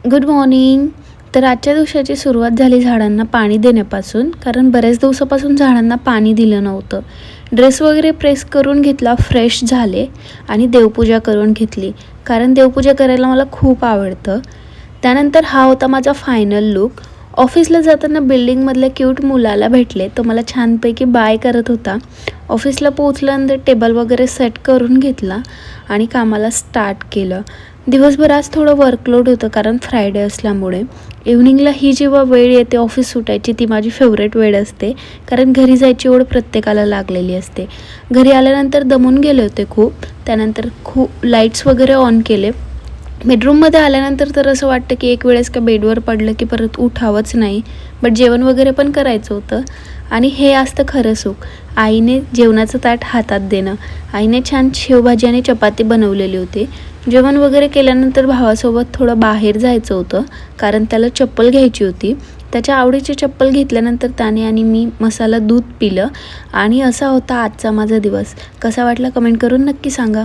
Good morning. तर आजच्या दिवसाची सुरुवात झाली झाडांना पाणी देण्यापासून, कारण बऱ्याच दिवसापासून झाडांना पाणी दिलं नव्हतं. ड्रेस वगैरे प्रेस करून घेतला, फ्रेश झाले आणि देवपूजा करून घेतली, कारण देवपूजा करायला मला खूप आवडतं. त्यानंतर हा होता माझा फायनल लुक. ऑफिसला जाताना बिल्डिंगमधल्या क्यूट मुलाला भेटले, तो मला छानपैकी बाय करत होता. ऑफिसला पोहोचल्यानंतर टेबल वगैरे सेट करून घेतला आणि कामाला स्टार्ट केलं. दिवसभर आज थोडं वर्कलोड होतं, कारण फ्रायडे असल्यामुळे. इव्हनिंगला ही जेव्हा वेळ येते ऑफिस सुटायची, ती माझी फेवरेट वेळ असते, कारण घरी जायची ओढ प्रत्येकाला लागलेली असते. घरी आल्यानंतर दमून गेले होते खूप. त्यानंतर खूप लाईट्स वगैरे ऑन केले. बेडरूममध्ये आल्यानंतर तर असं वाटतं की एक वेळेस का बेडवर पडलं की परत उठावंच नाही. बट जेवण वगैरे पण करायचं होतं आणि हे असतं खरं सुख, आईने जेवणाचं ताट हातात देणं. आईने छान शेवभाजी आणि चपाती बनवलेली होती. जेवण वगैरे केल्यानंतर भावासोबत थोडं बाहेर जायचं होतं, कारण त्याला चप्पल घ्यायची होती. त्याच्या आवडीची चप्पल घेतल्यानंतर त्याने आणि मी मसाला दूध पिलं आणि असा होता आजचा माझा दिवस. कसा वाटला कमेंट करून नक्की सांगा.